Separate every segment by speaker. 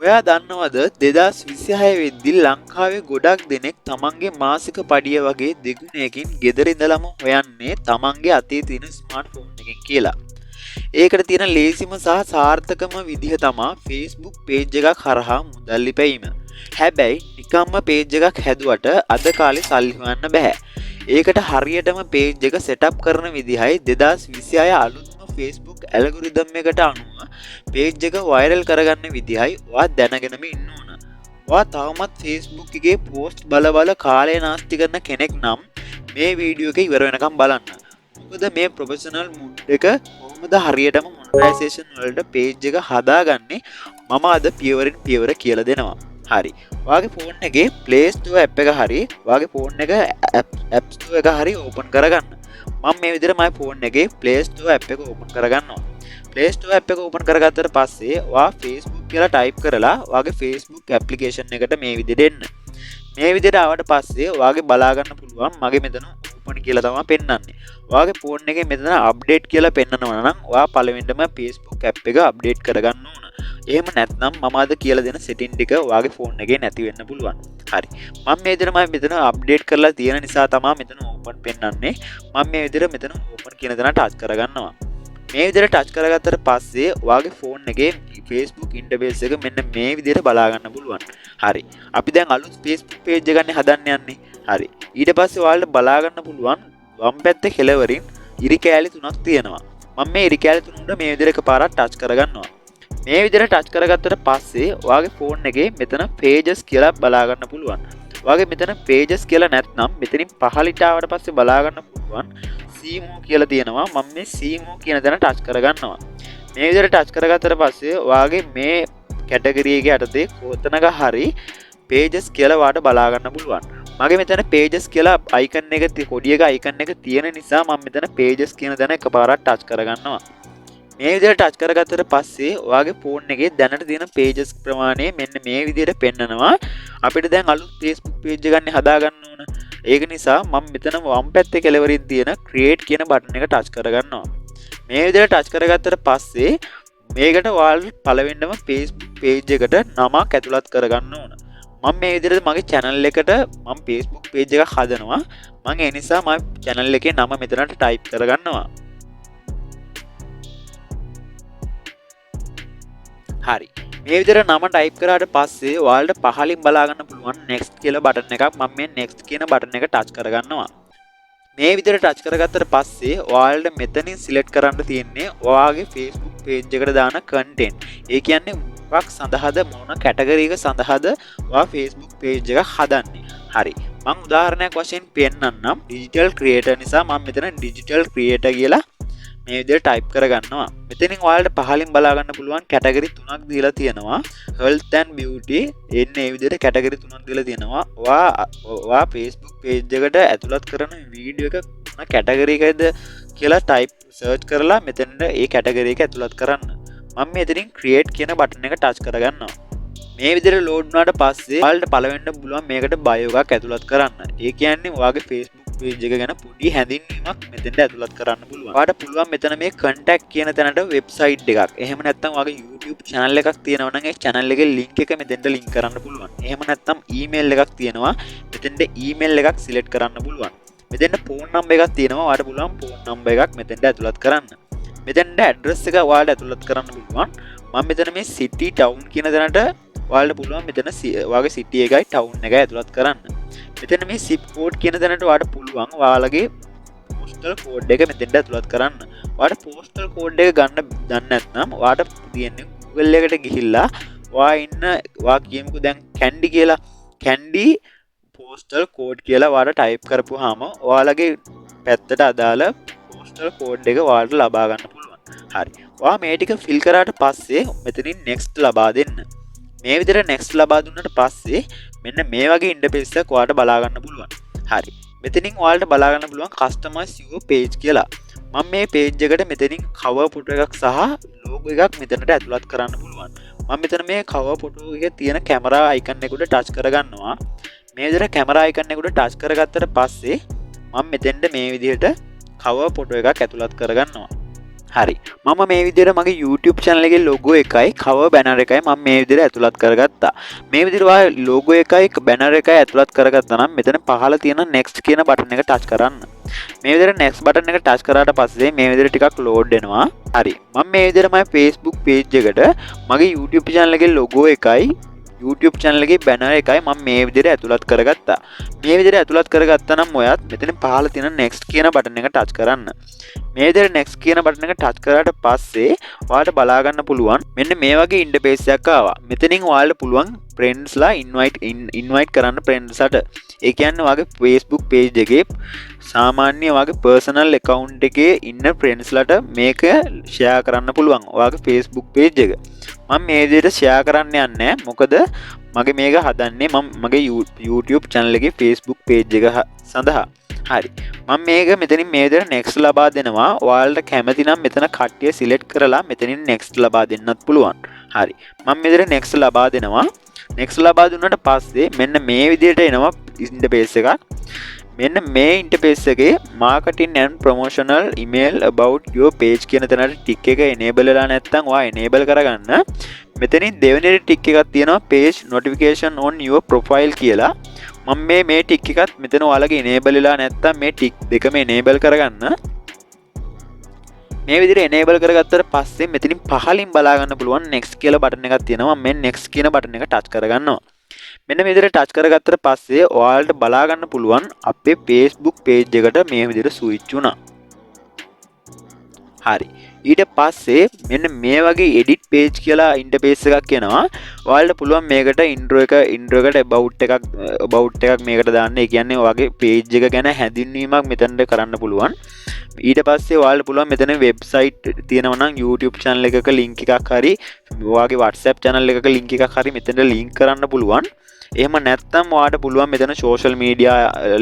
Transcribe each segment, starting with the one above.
Speaker 1: ඔයා දන්නවද 2026 වෙද්දි ලංකාවේ ගොඩක් දෙනෙක් තමන්ගේ මාසික පඩිය වගේ දෙගුණයකින් ගෙදර ඉඳලම හොයන්නේ තමන්ගේ අතේ තියෙන ස්මාර්ට්ෆෝන් එකෙන් කියලා. ඒකට තියෙන ලේසිම සහ සාර්ථකම විදිහ තමා Facebook page එකක් හරහා මුදල් ලිපැවීම. හැබැයි නිකම්ම page එකක් හැදුවට අද කාලේ සල්ලි හොයන්න බෑ. ඒකට හරියටම page එක setup කරන විදිහයි 2026 අලුත්ම Facebook ඇල්ගොරිතම් එකට අනුව page එක viral කරගන්න විදිහයි ඔයා දැනගෙනම ඉන්න ඕන. ඔයා තවමත් Facebook එකේ post බල කාලය නාස්ති කරන කෙනෙක් නම් මේ වීඩියෝ එක ඉවර වෙනකම් බලන්න. මොකද මේ ප්‍රොෆෙෂනල් මුඩ් එක කොහොමද හරියටම මොනටයිසේෂන් වලට page එක හදාගන්නේ මම අද පියවරින් පියවර කියලා දෙනවා. හරි. ඔයාගේ ෆෝන් එකේ Play Store app එක හරි ඔයාගේ ෆෝන් එක App Store එක හරි open කරගන්න. මම මේ විදිහට මගේ ෆෝන් එකේ Play Store app එක open කරගන්නවා. Play Store app එක open කරගත්තට පස්සේ ඔයා Facebook කියලා type කරලා ඔයාගේ Facebook application එකට මේ විදිහට එන්න. මේ විදිහට ආවට පස්සේ ඔයාගේ බලා ගන්න පුළුවන් මගේ මෙතන open කියලා තමයි පෙන්වන්නේ. ඔයාගේ ෆෝන් එකේ මෙතන update කියලා පෙන්නනවා නම් ඔයා පළවෙනිටම Facebook app එක update කරගන්න ඕන. එහෙම නැත්නම් මම අද කියලා දෙන setting ටික ඔයාගේ ෆෝන් එකේ නැති වෙන්න පුළුවන්. හරි. මම මේ විදිහට මෙතන update කරලා තියෙන නිසා තමයි මෙතන open පෙන්වන්නේ. මම මේ විදිහට මෙතන open කියන දන touch කරගන්නවා. මේ විදිහට touch කරගත්තට පස්සේ ඔයාගේ ෆෝන් එකේ Facebook interface එක මෙන්න මේ විදිහට බලා ගන්න පුළුවන්. හරි. අපි දැන් අලුත් Facebook page එකක් හදන්න යන්නේ. හරි. ඊට පස්සේ ඔයාලට බලා ගන්න පුළුවන් වම් පැත්තේ කෙළවරින් ඉරි කෑලි තුනක් තියෙනවා. මම මේ ඉරි කෑලි තුන උඩ මේ විදිහට එකපාරක් touch කරගන්නවා. මේ විදිහට touch කරගත්තට පස්සේ ඔයාගේ ෆෝන් එකේ මෙතන pages කියලා බලා ගන්න පුළුවන්. ඔයාගේ මෙතන pages කියලා නැත්නම් මෙතනින් පහළට ආවට පස්සේ බලා ගන්න පුළුවන් see more කියලා තියෙනවා. මම මේ see more කියන දන touch කරගන්නවා. මේ විදිහට touch කරගත්තට පස්සේ ඔයාගේ මේ කැටගරි එකේ යටතේ කොතනක හරි pages කියලා ඔයාලට බලා ගන්න පුළුවන්. මගේ මෙතන pages කියලා icon එක කොඩි එක icon එක තියෙන නිසා මම මෙතන pages කියන දන එකපාරක් touch කරගන්නවා. මේ විදිහට touch කරගත්තට පස්සේ ඔයාගේ ෆෝන් එකේ දැනට තියෙන pages ප්‍රමාණය මෙන්න මේ විදිහට පෙන්නනවා. අපිට දැන් අලුත් Facebook page එකක් හදාගන්න ඕන. ඒක නිසා මම මෙතන වම් පැත්තේ කෙළවරින් තියෙන create කියන බටන් එක touch කරගන්නවා. මේ විදිහට touch කරගත්තට පස්සේ මේකට ඔයාලා පළවෙනිම Facebook page එකට නමක් ඇතුළත් කරගන්න ඕන. මම මේ විදිහට මගේ channel එකට මම Facebook page එකක් හදනවා. මම ඒ නිසා මම channel එකේ නම මෙතනට type කරගන්නවා. හරි. මේ විදිහට නම type කරාට පස්සේ ඔයාලට පහලින් බලා ගන්න පුළුවන් next කියලා බටන් එකක්. මම මේ next කියන බටන් එක touch කරගන්නවා. මේ විදිහට touch කරගත්තට පස්සේ ඔයාලට මෙතනින් select කරන්න තියෙන්නේ ඔයාගේ Facebook page එකට දාන content. ඒ කියන්නේ මොකක් සඳහාද මොන category එක සඳහාද ඔයා Facebook page එක හදන්නේ. හරි. මම උදාහරණයක් වශයෙන් පෙන්නන්නම්. digital creator නිසා මම මෙතන digital creator කියලා මේ විදිහට type කරගන්නවා. මෙතනින් ඔයාලට පහලින් බලා ගන්න පුළුවන් කැටගරි තුනක් දීලා තියෙනවා. health and beauty එන්නේ මේ විදිහට කැටගරි තුනක් දීලා තියෙනවා. ඔයා Facebook page එකට ඇතුළත් කරන වීඩියෝ එක මොන කැටගරි එකද කියලා type search කරලා මෙතනට ඒ කැටගරි එක ඇතුළත් කරන්න. මම මෙතනින් create කියන බටන් එක touch කරගන්නවා. මේ විදිහට load වුණාට පස්සේ ඔයාලට පළවෙනිට පුළුවන් මේකට bio එකක් ඇතුළත් කරන්න. ඒ කියන්නේ ඔයාගේ Facebook page එක ගැන පොඩි හැඳින්වීමක් මෙතෙන්ට ඇතුළත් කරන්න පුළුවන්. ඔයාලට පුළුවන් මෙතන මේ contact කියන තැනට website එකක්. එහෙම නැත්නම් ඔයාගේ YouTube channel එකක් තියෙනවා නම් ඒ channel එකේ link එක මෙතෙන්ට link කරන්න පුළුවන්. එහෙම නැත්නම් email එකක් තියෙනවා. මෙතෙන්ට email එකක් select කරන්න පුළුවන්. මෙතෙන්ට phone number එකක් තියෙනවා. ඔයාලට පුළුවන් phone number එකක් මෙතෙන්ට ඇතුළත් කරන්න. මෙතෙන්ට address එක ඔයාලට ඇතුළත් කරන්න පුළුවන්. මම මෙතන මේ city town කියන තැනට ඔයාලට පුළුවන් මෙතන ඔයාගේ city එකයි town එකයි ඇතුළත් කරන්න. මෙතන මේ zip code කියන තැනට ඔයාලට පුළුවන් ඔයාලගේ postal code එක මෙතෙන්ට ඇතුළත් කරන්න. ඔයාලට postal code එක ගන්න දන්නේ නැත්නම් ඔයාලට තියෙන්නේ Google එකට ගිහිල්ලා ඔයා ඉන්න ඔයා කියමුකෝ දැන් candy කියලා candy postal code කියලා ඔයාලට type කරපුවාම ඔයාලගේ පැත්තට අදාළ postal code එක ඔයාලට ලබා ගන්න පුළුවන්. හරි. ඔයා මේ ටික fill කරාට පස්සේ මෙතනින් next ලබා දෙන්න. මේ විදිහට next ලබා දුන්නාට පස්සේ මෙන්න මේ වගේ ඉන්ටර්ෆේස් එකක් ඔයාලට බලා ගන්න පුළුවන්. හරි. මෙතනින් ඔයාලට බලා ගන්න පුළුවන් customize your page කියලා. මම මේ page එකට මෙතනින් cover photo එකක් සහ logo එකක් මෙතනට ඇතුළත් කරන්න පුළුවන්. මම මෙතන මේ cover photo එකේ තියෙන camera icon එක උඩ touch කරගන්නවා. මේ විදිහට camera icon එක උඩ touch කරගත්තට පස්සේ මම මෙතෙන්ට මේ විදිහට cover photo එකක් ඇතුළත් කරගන්නවා. හරි මම මේ විදිහට මගේ YouTube channel එකේ logo එකයි cover banner එකයි මම මේ විදිහට ඇතුළත් කරගත්තා. මේ විදිහට ඔයා logo එකයි banner එකයි ඇතුළත් කරගත්තා නම් මෙතන පහළ තියෙන next කියන button එක touch කරන්න. මේ විදිහට next button එක touch කරාට පස්සේ මේ විදිහට ටිකක් load වෙනවා. හරි මම මේ විදිහට මගේ Facebook page එකට මගේ YouTube channel එකේ logo එකයි YouTube channel එකේ banner එකයි මම මේ විදිහට ඇතුළත් කරගත්තා. මේ විදිහට ඇතුළත් කරගත්තා නම් ඔයත් මෙතන පහළ තියෙන next කියන button එක touch කරන්න. මේ විදිහට next කියන button එක touch කරාට පස්සේ ඔයාලට බලා ගන්න පුළුවන් මෙන්න මේ වගේ interface එකක් ආවා. මෙතනින් ඔයාලට පුළුවන් friends ලා invite කරන්න friends ලාට. ඒ කියන්නේ ඔයාගේ Facebook page එකේ සාමාන්‍ය ඔයාගේ personal account එකේ ඉන්න friends ලාට මේක share කරන්න පුළුවන්. ඔයාගේ Facebook page එක. මම මේ විදිහට share කරන්න යන්නේ මොකද මගේ මේක හදන්නේ මම මගේ YouTube channel එකේ Facebook page එක සඳහා. හරි මම මේක මෙතනින් මේ විදිහට next ලබා දෙනවා. ඔයාලට කැමති නම් මෙතන කට්ටිය select කරලා මෙතනින් next ලබා දෙන්නත් පුළුවන්. හරි මම මේ විදිහට next ලබා දෙනවා. next ලබා දුන්නාට පස්සේ මෙන්න මේ විදිහට එනවා interface එකක්. මෙන්න මේ interface එකේ marketing and promotional email about your page කියන තැනට tick එක enable වෙලා නැත්නම් ඔයා enable කරගන්න. මෙතනින් දෙවෙනි tick එකක් තියෙනවා page notification on your profile කියලා. මම මේ tick එකත් මෙතන ඔයාලගේ enable වෙලා නැත්නම් මේ tick දෙකම enable කරගන්න. මේ විදිහට enable කරගත්තට පස්සේ මෙතනින් පහලින් බලා ගන්න පුළුවන් next කියලා button එකක් තියෙනවා. මම මේ next කියන button එක touch කරගන්නවා. මෙන්න මේ විදිහට touch කරගත්තට පස්සේ ඔයාලට බලා ගන්න පුළුවන් අපේ Facebook page එකට මේ විදිහට switch වුණා. හරි. ඊට පස්සේ මෙන්න මේ වගේ edit page කියලා interface එකක් එනවා. ඔයාලට පුළුවන් මේකට intro එකට about එකක් මේකට දාන්න. ඒ කියන්නේ ඔයාගේ page එක ගැන හැඳින්වීමක් මෙතනට කරන්න පුළුවන්. ඊට පස්සේ ඔයාලට පුළුවන් මෙතන website තියෙනවා නම් YouTube channel එකක link එකක් හරි ඔයාගේ WhatsApp channel එකක link එකක් හරි මෙතනට link කරන්න පුළුවන්. එහෙම නැත්නම් ඔයාලට පුළුවන් මෙතන social media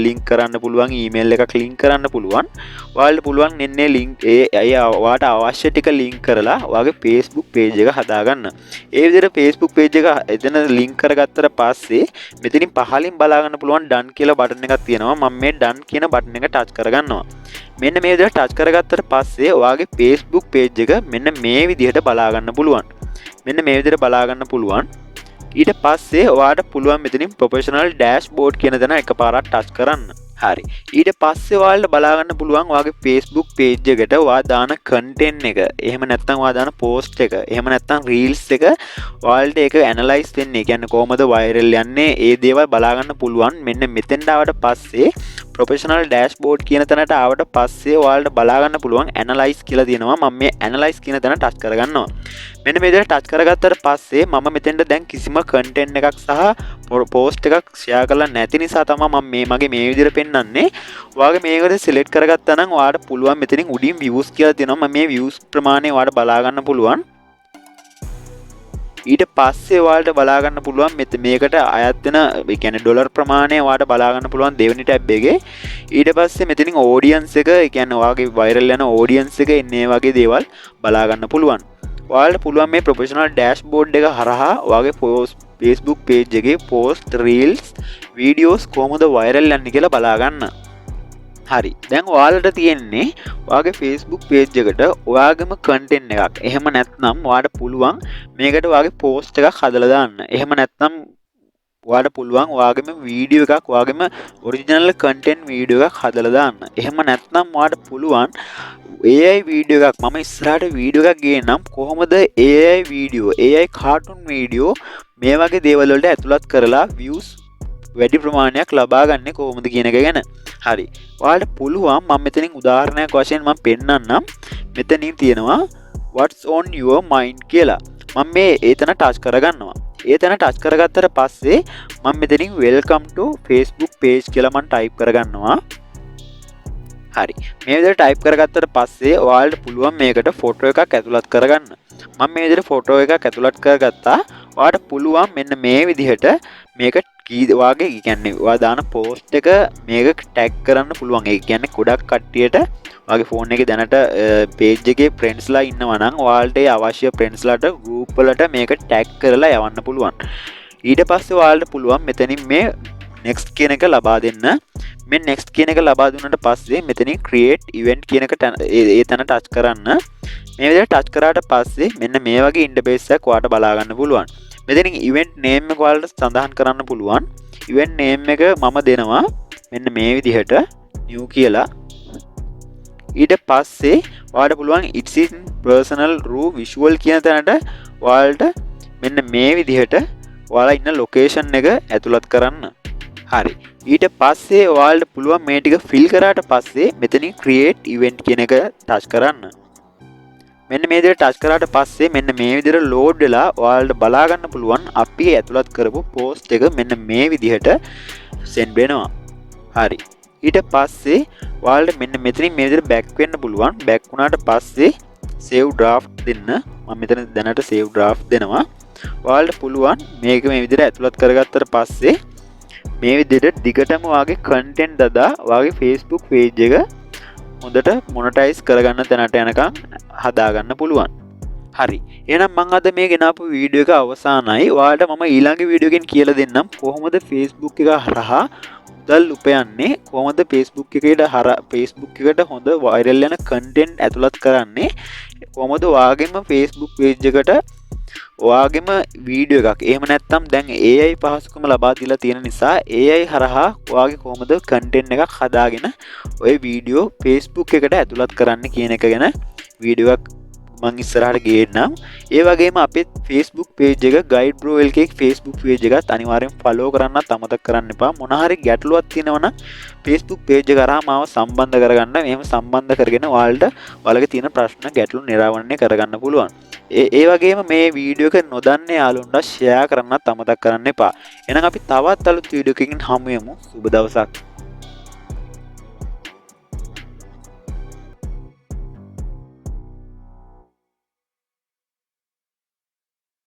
Speaker 1: link කරන්න පුළුවන්, email එකක් link කරන්න පුළුවන්. ඔයාලට පුළුවන් එන්නේ link ඔයාලට අවශ්‍ය ටික link කරලා ඔයාගේ Facebook page එක හදාගන්න. ඒ විදිහට Facebook page එක එතන link කරගත්තට පස්සේ මෙතනින් පහලින් බලා ගන්න පුළුවන් done කියලා button එකක් තියෙනවා. මම මේ done කියන button එක touch කරගන්නවා. මෙන්න මේ විදිහට touch කරගත්තට පස්සේ ඔයාගේ Facebook page එක මෙන්න මේ විදිහට බලා ගන්න පුළුවන්. මෙන්න මේ විදිහට බලා ගන්න පුළුවන්. ඊට පස්සේ ඔයාට පුළුවන් මෙතනින් professional dashboard කියන දන එකපාරක් touch කරන්න. හරි. ඊට පස්සේ ඔයාලට බලා ගන්න පුළුවන් ඔයාගේ Facebook page එකට ඔයා දාන content එක. එහෙම නැත්නම් ඔයා දාන post එක. එහෙම නැත්නම් reels එක ඔයාලට ඒක analyze වෙන්නේ. ඒ කියන්නේ කොහොමද viral යන්නේ? ඒ දේවල් බලා ගන්න පුළුවන්. මෙන්න මෙතෙන්ට ආවට පස්සේ professional dashboard කියන තැනට ආවට පස්සේ ඔයාලට බලා ගන්න පුළුවන් analyze කියලා තියෙනවා. මම මේ analyze කියන තැන touch කරගන්නවා. මෙන්න මේ විදිහට touch කරගත්තට පස්සේ මම මෙතෙන්ට දැන් කිසිම content එකක් සහ post එකක් share කරලා නැති නිසා තමයි මම මගේ මේ විදිහට පෙන්නන්නේ. ඔයාගේ මේකට select කරගත්තා නම් ඔයාලට පුළුවන් මෙතනින් උඩින් views කියලා තියෙනවා. මම මේ views ප්‍රමාණය ඔයාලට බලා ගන්න පුළුවන්. ඊට පස්සේ ඔයාලට බලා ගන්න පුළුවන් මේකට අයත් වෙන ඒ කියන්නේ ඩොලර් ප්‍රමාණය ඔයාලට බලා ගන්න පුළුවන් දෙවෙනි ටැබ් එකේ. ඊට පස්සේ මෙතනින් audience එක ඒ කියන්නේ ඔයාගේ viral යන audience එක එන්නේ වගේ දේවල් බලා ගන්න පුළුවන්. ඔයාලට පුළුවන් මේ professional dashboard එක හරහා ඔයාගේ Facebook page එකේ post, reels, videos කොහොමද viral යන්නේ කියලා බලා ගන්න. හරි. දැන් ඔයාලට තියෙන්නේ ඔයාගේ Facebook page එකට ඔයාගේම content එකක්. එහෙම නැත්නම් ඔයාලට පුළුවන් මේකට ඔයාගේ post එකක් හදලා දාන්න. එහෙම නැත්නම් ඔයාලට පුළුවන් ඔයාගේම වීඩියෝ එකක් ඔයාගේම original content වීඩියෝ එකක් හදලා දාන්න. එහෙම නැත්නම් ඔයාලට පුළුවන් AI වීඩියෝ එකක් මම ඉස්සරහට වීඩියෝ එකක් ගේන්නම් කොහොමද AI video, AI cartoon video මේ වගේ දේවල් වලට ඇතුළත් කරලා views වැඩි ප්‍රමාණයක් ලබා ගන්න කොහොමද කියන එක ගැන. හරි. ඔයාලට පුළුවන් මම මෙතනින් උදාහරණයක් වශයෙන් මම පෙන්නන්නම්. මෙතනින් තියෙනවා what's on your mind කියලා. මම මේ ඒතන ටච් කරගන්නවා. ඒතන ටච් කරගත්තට පස්සේ මම මෙතනින් welcome to Facebook page කියලා මම ටයිප් කරගන්නවා. හරි. මේ විදිහට ටයිප් කරගත්තට පස්සේ ඔයාලට පුළුවන් මේකට ෆොටෝ එකක් ඇතුළත් කරගන්න. මම මේ විදිහට ෆොටෝ එකක් ඇතුළත් කරගත්තා. ඔයාලට පුළුවන් මෙන්න මේ විදිහට මේක වාගේ කියන්නේ ඔයා දාන පෝස්ට් එක මේක ටැග් කරන්න පුළුවන්. ඒ කියන්නේ ගොඩක් කට්ටියට ඔයාගේ ෆෝන් එකේ දැනට page එකේ friendsලා ඉන්නවා නම් ඔයාලට ඒ අවශ්‍ය friendsලාට group වලට මේක ටැග් කරලා යවන්න පුළුවන්. ඊට පස්සේ ඔයාලට පුළුවන් මෙතනින් මේ next කියන එක ලබා දෙන්න. මේ next කියන එක ලබා දුන්නාට පස්සේ මෙතනින් create event කියන එක ඒ තැන touch කරන්න. මේ විදිහට ටච් කරාට පස්සේ මෙන්න මේ වගේ ඉන්ටර්ෆේස් එකක් ඔයාලට බලා ගන්න පුළුවන්. මෙතනින් ඉවෙන්ට් නේම් එක ඔයාලට සඳහන් කරන්න පුළුවන්. ඉවෙන්ට් නේම් එක මම දෙනවා මෙන්න මේ විදිහට new කියලා. ඊට පස්සේ ඔයාලට පුළුවන් it's in personal room visual කියන තැනට ඔයාලට මෙන්න මේ විදිහට ඔයාලා ඉන්න ලොකේෂන් එක ඇතුළත් කරන්න. හරි. ඊට පස්සේ ඔයාලට පුළුවන් මේ ටික ෆිල් කරාට පස්සේ මෙතනින් create event කියන එක ටච් කරන්න. මෙන්න මේ විදිහට ටච් කරාට පස්සේ මෙන්න මේ විදිහට load වෙලා ඔයාලට බලා ගන්න පුළුවන් අපි ඇතුළත් කරපු post එක මෙන්න මේ විදිහට send වෙනවා. හරි. ඊට පස්සේ ඔයාලට මෙන්න මෙතනින් මේ විදිහට back වෙන්න පුළුවන්. back වුණාට පස්සේ save draft දෙන්න. මම මෙතන දැනට save draft දෙනවා. ඔයාලට පුළුවන් මේක මේ විදිහට ඇතුළත් කරගත්තට පස්සේ මේ විදිහට දිගටම ඔයාගේ content දදා ඔයාගේ Facebook page එක හොඳට මොනටයිස් කරගන්න තැනට යනකම් හදාගන්න පුළුවන්. හරි. එහෙනම් මම අද මේ ගෙනාපු වීඩියෝ එක අවසానයි. ඔයාලට මම ඊළඟ වීඩියෝ එකෙන් කියලා දෙන්නම් කොහොමද Facebook එක හරහා මුදල් උපයන්නේ, කොහොමද Facebook එකට හොඳ viral යන content ඇතුළත් කරන්නේ, කොහොමද ඔයාගේම Facebook page එකට ඔයාගේම වීඩියෝ එකක් එහෙම නැත්නම් දැන් AI පහසුකම ලබා දීලා තියෙන නිසා AI හරහා ඔයාගේ කොහොමද content එකක් හදාගෙන ඔය වීඩියෝ Facebook එකට ඇතුළත් කරන්න කියන එක ගැන වීඩියෝ එකක් මම ඉස්සරහට ගේන්නම්. ඒ වගේම අපේ Facebook page එක Guide Bro LK Facebook page එකත් අනිවාර්යෙන් follow කරන්නත් අමතක කරන්න එපා. මොන හරි ගැටලුවක් තියෙනවා නම් Facebook page එක කරා මාව සම්බන්ධ කරගන්න. මෙහෙම සම්බන්ධ කරගෙන ඔයාලගේ තියෙන ප්‍රශ්න ගැටලු නිරාවරණය කරගන්න පුළුවන්. ඒ වගේම මේ වීඩියෝ එක නොදන්න යාළුවන්ට share කරන්නත් අමතක කරන්න එපා. එහෙනම් අපි තවත් අලුත් වීඩියෝ එකකින් හමු වෙමු. සුබ දවසක්.